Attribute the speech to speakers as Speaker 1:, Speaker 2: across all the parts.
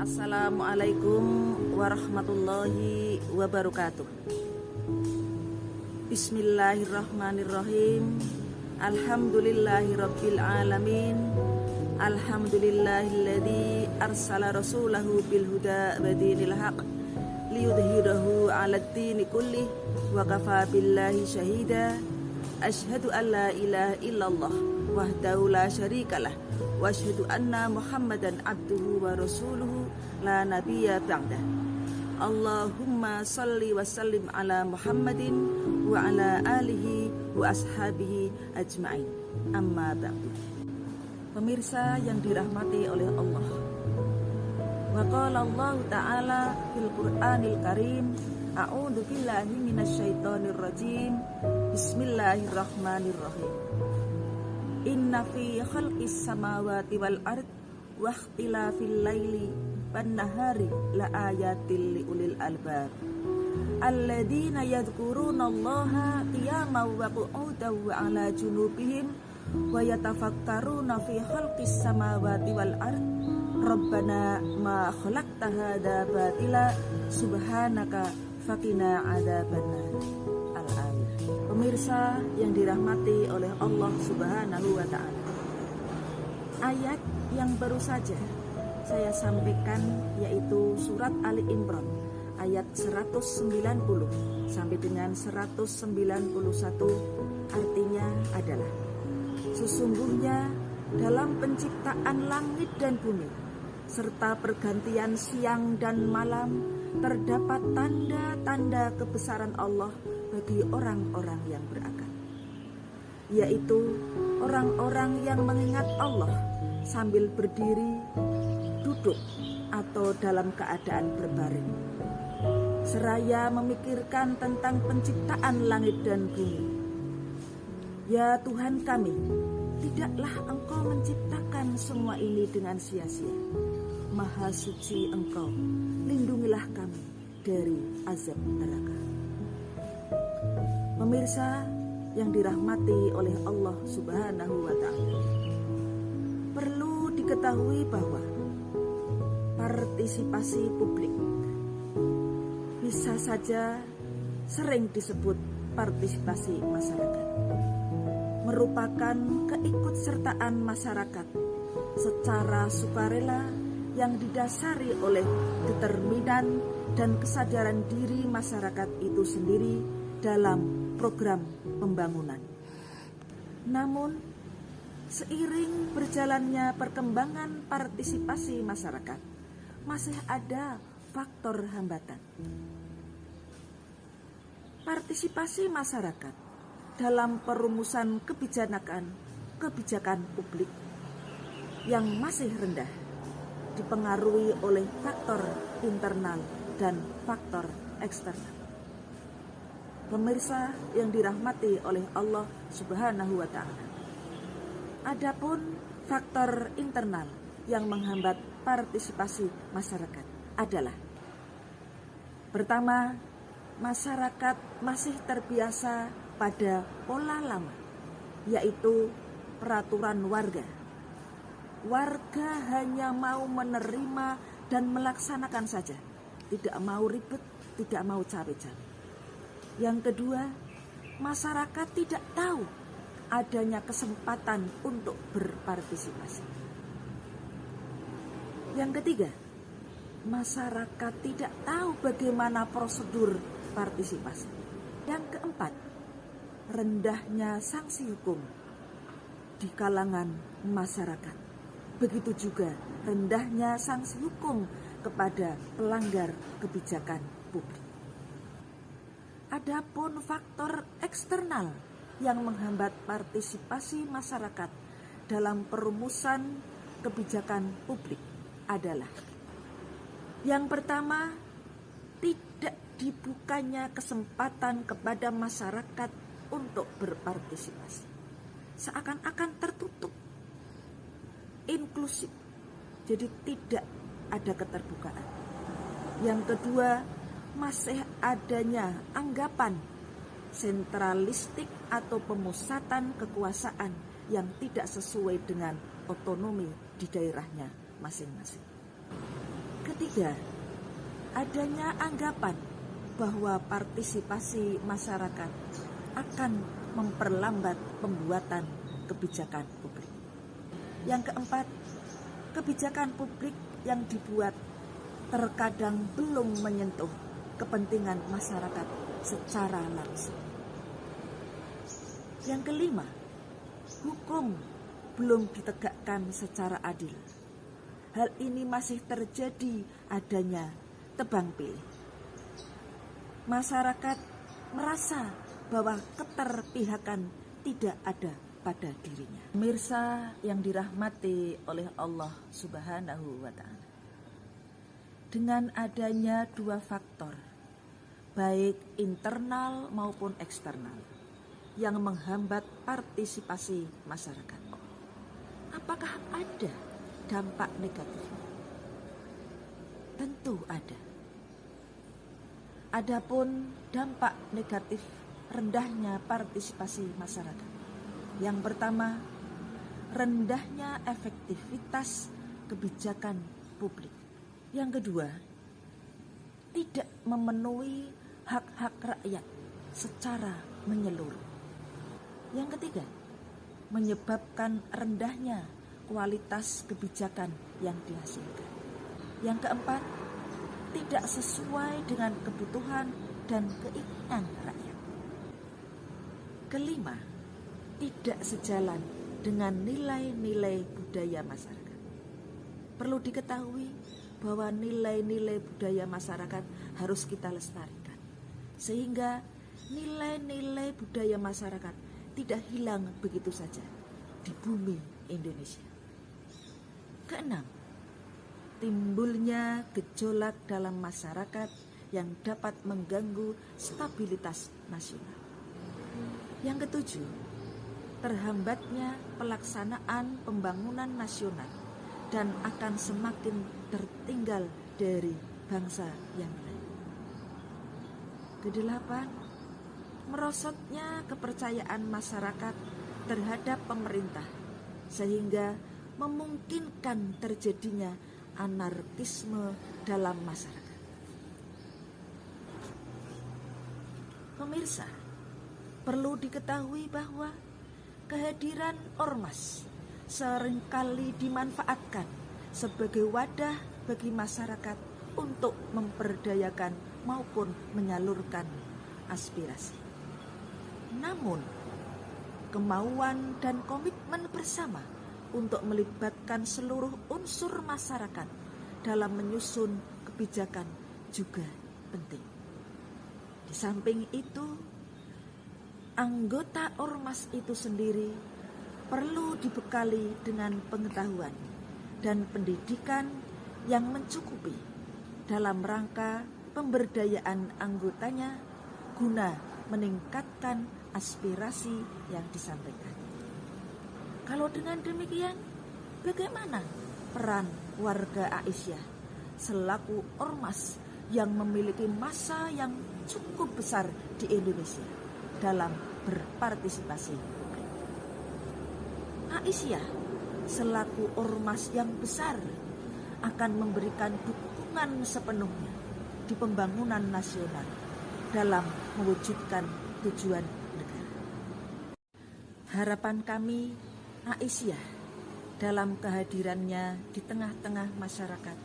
Speaker 1: Assalamualaikum warahmatullahi wabarakatuh. Bismillahirrahmanirrahim. Alhamdulillahirabbil alamin. Alhamdulillahilladzi arsala rasulahu bil huda wa dinil haq liyudhhirahu 'alad dini kullih wa kafaa billahi syahida. Asyhadu an la ilaha illallah wahdahu la syarikalah wa asyhadu anna Muhammadan abduhu wa rasuluhu la nabiyya ba'dah. Allahumma salli wa sallim ala Muhammadin wa ala alihi wa ashabihi ajma'in. Amma ba'du. Pemirsa yang dirahmati oleh Allah, wa qala Allah ta'ala fil Qur'anil Karim, a'udzu billahi minasyaitonir rajim. Bismillahirrahmanirrahim. Inna fi khalqis samawati wal ard wa ikhtilafil laili wan nahari la ayatil liulil albab alladzina yadhkuruna Allaha qiyaman wa qu'udan wa 'ala junubihim wa yatafakkaruna fi khalqis samawati wal ard rabbana ma khalaqta hadza batila subhanaka faqina adzabannar. Al-ayat. Pemirsa yang dirahmati oleh Allah Subhanahu wa ta'ala, ayat yang baru saja saya sampaikan yaitu surat Ali Imran ayat 190 sampai dengan 191, artinya adalah sesungguhnya dalam penciptaan langit dan bumi serta pergantian siang dan malam terdapat tanda-tanda kebesaran Allah bagi orang-orang yang berakal, yaitu orang-orang yang mengingat Allah sambil berdiri, duduk, atau dalam keadaan berbaring, seraya memikirkan tentang penciptaan langit dan bumi. Ya Tuhan kami, tidaklah Engkau menciptakan semua ini dengan sia-sia. Maha suci Engkau, lindungilah kami dari azab neraka. Pemirsa yang dirahmati oleh Allah Subhanahu wa ta'ala, perlu diketahui bahwa partisipasi publik bisa saja sering disebut partisipasi masyarakat, merupakan keikutsertaan masyarakat secara sukarela yang didasari oleh determinan dan kesadaran diri masyarakat itu sendiri dalam program pembangunan. Namun, seiring berjalannya perkembangan partisipasi masyarakat, masih ada faktor hambatan. Partisipasi masyarakat dalam perumusan kebijakan publik yang masih rendah dipengaruhi oleh faktor internal dan faktor eksternal. Pemirsa yang dirahmati oleh Allah Subhanahu wa ta'ala, adapun faktor internal yang menghambat partisipasi masyarakat adalah: pertama, masyarakat masih terbiasa pada pola lama, yaitu peraturan warga. Warga hanya mau menerima dan melaksanakan saja, tidak mau ribet, tidak mau cawe-cawe. Yang kedua, masyarakat tidak tahu adanya kesempatan untuk berpartisipasi. Yang ketiga, masyarakat tidak tahu bagaimana prosedur partisipasi. Yang keempat, rendahnya sanksi hukum di kalangan masyarakat. Begitu juga rendahnya sanksi hukum kepada pelanggar kebijakan publik. Adapun faktor eksternal yang menghambat partisipasi masyarakat dalam perumusan kebijakan publik adalah: yang pertama, tidak dibukanya kesempatan kepada masyarakat untuk berpartisipasi, seakan-akan tertutup, inklusif, jadi tidak ada keterbukaan. Yang kedua, masih adanya anggapan sentralistik atau pemusatan kekuasaan yang tidak sesuai dengan otonomi di daerahnya masing-masing. ketiga, adanya anggapan bahwa partisipasi masyarakat akan memperlambat pembuatan kebijakan publik. Yang keempat, kebijakan publik yang dibuat terkadang belum menyentuh kepentingan masyarakat secara langsung. Yang kelima, hukum belum ditegakkan secara adil. Hal ini masih terjadi adanya tebang pilih. Masyarakat merasa bahwa keterpihakan tidak ada pada dirinya. Pemirsa yang dirahmati oleh Allah Subhanahu wa Ta'ala, dengan adanya dua faktor, baik internal maupun eksternal, yang menghambat partisipasi masyarakat, apakah ada dampak negatifnya? Tentu ada. Adapun dampak negatif rendahnya partisipasi masyarakat, yang pertama, rendahnya efektivitas kebijakan publik. Yang kedua, tidak memenuhi hak-hak rakyat secara menyeluruh. Yang ketiga, menyebabkan rendahnya kualitas kebijakan yang dihasilkan. Yang keempat, tidak sesuai dengan kebutuhan dan keinginan rakyat. Kelima, tidak sejalan dengan nilai-nilai budaya masyarakat. Perlu diketahui bahwa nilai-nilai budaya masyarakat harus kita lestarikan, sehingga nilai-nilai budaya masyarakat tidak hilang begitu saja di bumi Indonesia. Keenam, timbulnya gejolak dalam masyarakat yang dapat mengganggu stabilitas nasional. Yang ketujuh, terhambatnya pelaksanaan pembangunan nasional dan akan semakin tertinggal dari bangsa yang lain. Kedelapan, merosotnya kepercayaan masyarakat terhadap pemerintah sehingga memungkinkan terjadinya anarkisme dalam masyarakat. Pemirsa, perlu diketahui bahwa kehadiran ormas seringkali dimanfaatkan sebagai wadah bagi masyarakat untuk memperdayakan maupun menyalurkan aspirasi. Namun, kemauan dan komitmen bersama untuk melibatkan seluruh unsur masyarakat dalam menyusun kebijakan juga penting. Di samping itu, anggota ormas itu sendiri perlu dibekali dengan pengetahuan dan pendidikan yang mencukupi dalam rangka pemberdayaan anggotanya guna meningkatkan aspirasi yang disampaikan. Kalau dengan demikian, bagaimana peran warga Aisyah selaku ormas yang memiliki massa yang cukup besar di Indonesia dalam berpartisipasi? Aisyah selaku ormas yang besar akan memberikan dukungan sepenuhnya di pembangunan nasional dalam mewujudkan tujuan negara. Harapan kami, Aisyah dalam kehadirannya di tengah-tengah masyarakat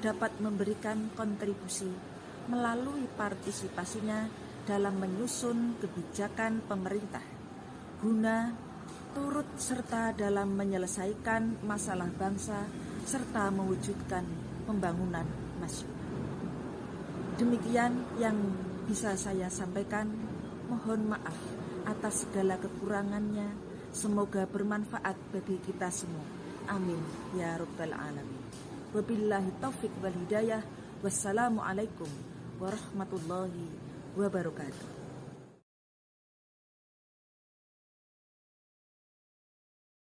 Speaker 1: dapat memberikan kontribusi melalui partisipasinya dalam menyusun kebijakan pemerintah guna turut serta dalam menyelesaikan masalah bangsa serta mewujudkan pembangunan nasional. Demikian yang bisa saya sampaikan. Mohon maaf atas segala kekurangannya. Semoga bermanfaat bagi kita semua. Amin ya rabbal alamin. Wabillahi taufik wal hidayah. Wassalamualaikum warahmatullahi wabarakatuh.